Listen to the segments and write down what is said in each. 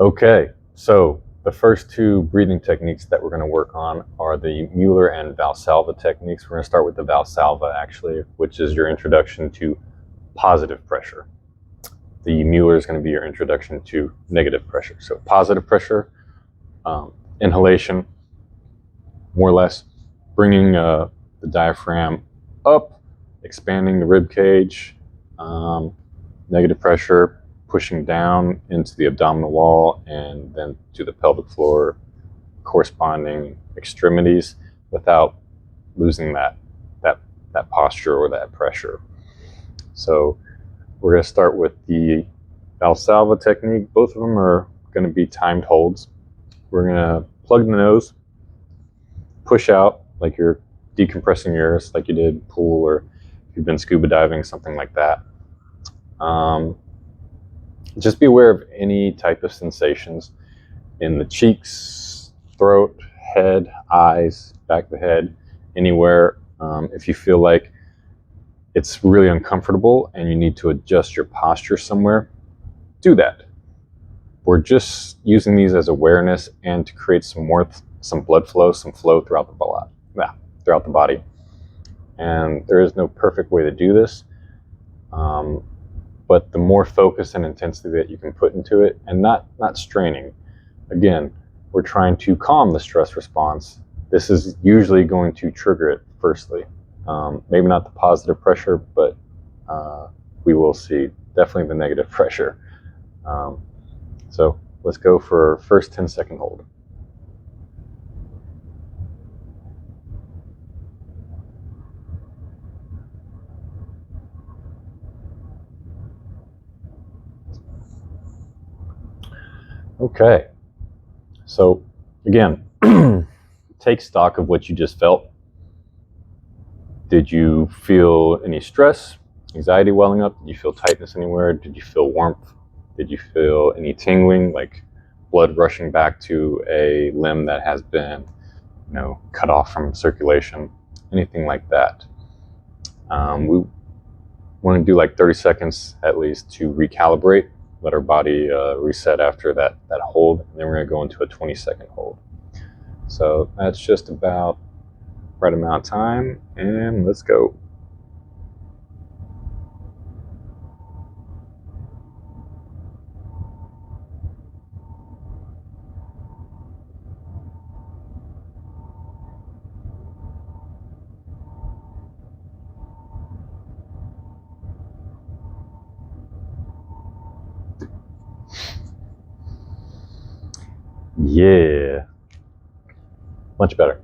Okay, so the first two breathing techniques that we're going to work on are the Mueller and Valsalva techniques. We're going to start with the Valsalva, actually, which is your introduction to positive pressure. The Mueller is going to be your introduction to negative pressure. So positive pressure, inhalation, more or less, bringing the diaphragm up, expanding the rib cage. Negative pressure, pushing down into the abdominal wall and then to the pelvic floor, corresponding extremities, without losing that posture or that pressure. So we're going to start with the Valsalva technique. Both of them are going to be timed holds. We're going to plug the nose, push out like you're decompressing yours, like you did pool, or if you've been scuba diving, something like that. Just be aware of any type of sensations in the cheeks, throat, head, eyes, back of the head, anywhere. If you feel like it's really uncomfortable and you need to adjust your posture somewhere, do that. We're just using these as awareness and to create some warmth, some blood flow, some flow throughout the body. And there is no perfect way to do this. But the more focus and intensity that you can put into it, and not straining. Again, we're trying to calm the stress response. This is usually going to trigger it firstly. Maybe not the positive pressure, but we will see definitely the negative pressure. So let's go for first 10-second hold. Okay, so again, take stock of what you just felt. Did you feel any stress, anxiety welling up? Did you feel tightness anywhere? Did you feel warmth? Did you feel any tingling, like blood rushing back to a limb that has been, cut off from circulation? Anything like that. We want to do like 30 seconds at least to recalibrate, let our body reset after that hold, and then we're going to go into a 20-second hold. So that's just about right amount of time, and let's go. Yeah, much better.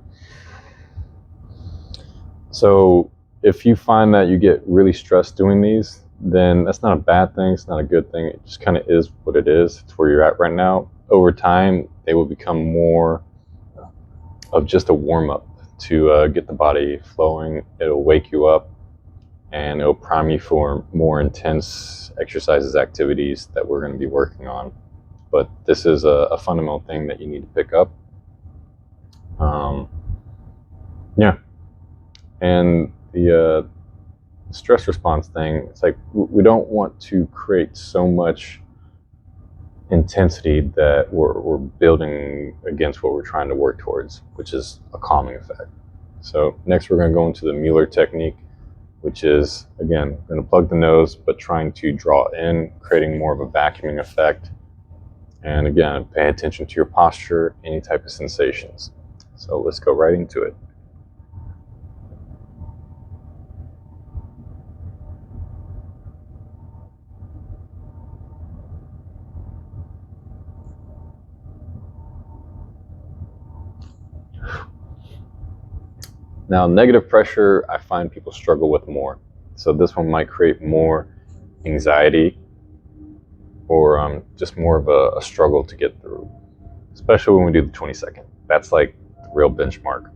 So if you find that you get really stressed doing these, then that's not a bad thing. It's not a good thing. It just kind of is what it is. It's where you're at right now. Over time, they will become more of just a warm-up to get the body flowing. It'll wake you up, and it'll prime you for more intense exercises, activities that we're going to be working on. But this is a fundamental thing that you need to pick up. Yeah. And the stress response thing, it's like we don't want to create so much intensity that we're building against what we're trying to work towards, which is a calming effect. So next we're going to go into the Mueller technique, which is, again, going to plug the nose, but trying to draw in, creating more of a vacuuming effect. And again, pay attention to your posture, any type of sensations. So let's go right into it. Now, negative pressure, I find people struggle with more. So this one might create more anxiety or just more of a struggle to get through, especially when we do the 20-second. That's like the real benchmark.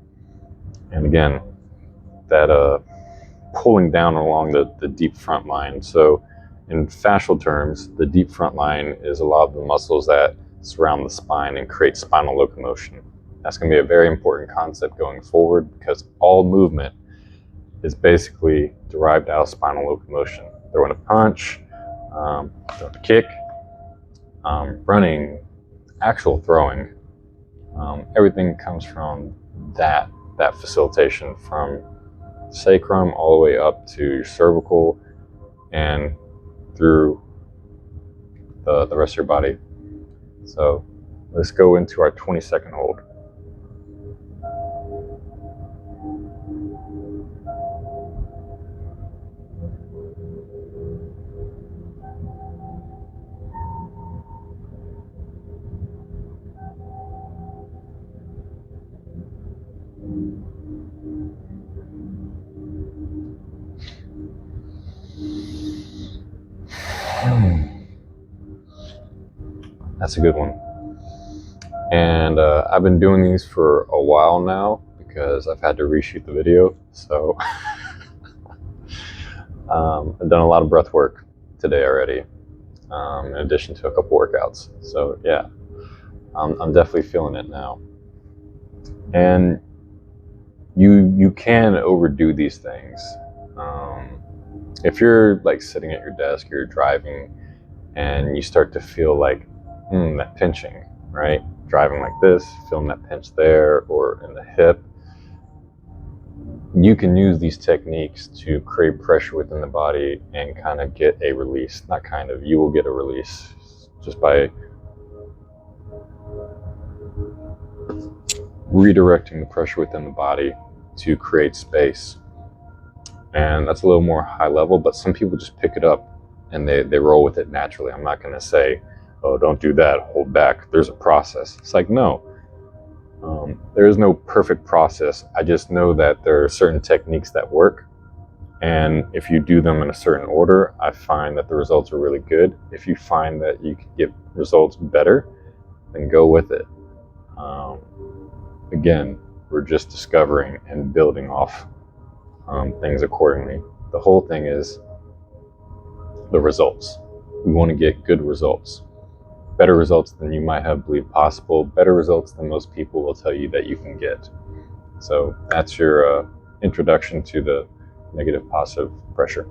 And again, that pulling down along the deep front line. So in fascial terms, the deep front line is a lot of the muscles that surround the spine and create spinal locomotion. That's going to be a very important concept going forward, because all movement is basically derived out of spinal locomotion. Throwing a punch, throwing a kick, running, actual throwing, everything comes from that facilitation, from sacrum all the way up to your cervical and through the rest of your body. So let's go into our 20-second hold. That's a good one. And I've been doing these for a while now because I've had to reshoot the video. So I've done a lot of breath work today already, in addition to a couple workouts. So yeah, I'm definitely feeling it now. And you can overdo these things. If you're like sitting at your desk, you're driving, and you start to feel like that pinching, right? Driving like this, feeling that pinch there or in the hip. You can use these techniques to create pressure within the body and kind of get a release. Not kind of, you will get a release just by redirecting the pressure within the body to create space. And that's a little more high level, but some people just pick it up and they roll with it naturally. I'm not going to say, oh, don't do that, hold back. There's a process. It's like, no, there is no perfect process. I just know that there are certain techniques that work. And if you do them in a certain order, I find that the results are really good. If you find that you can get results better, then go with it. Again, we're just discovering and building off things accordingly. The whole thing is the results. We want to get good results. Better results than you might have believed possible, better results than most people will tell you that you can get. So that's your introduction to the negative positive pressure.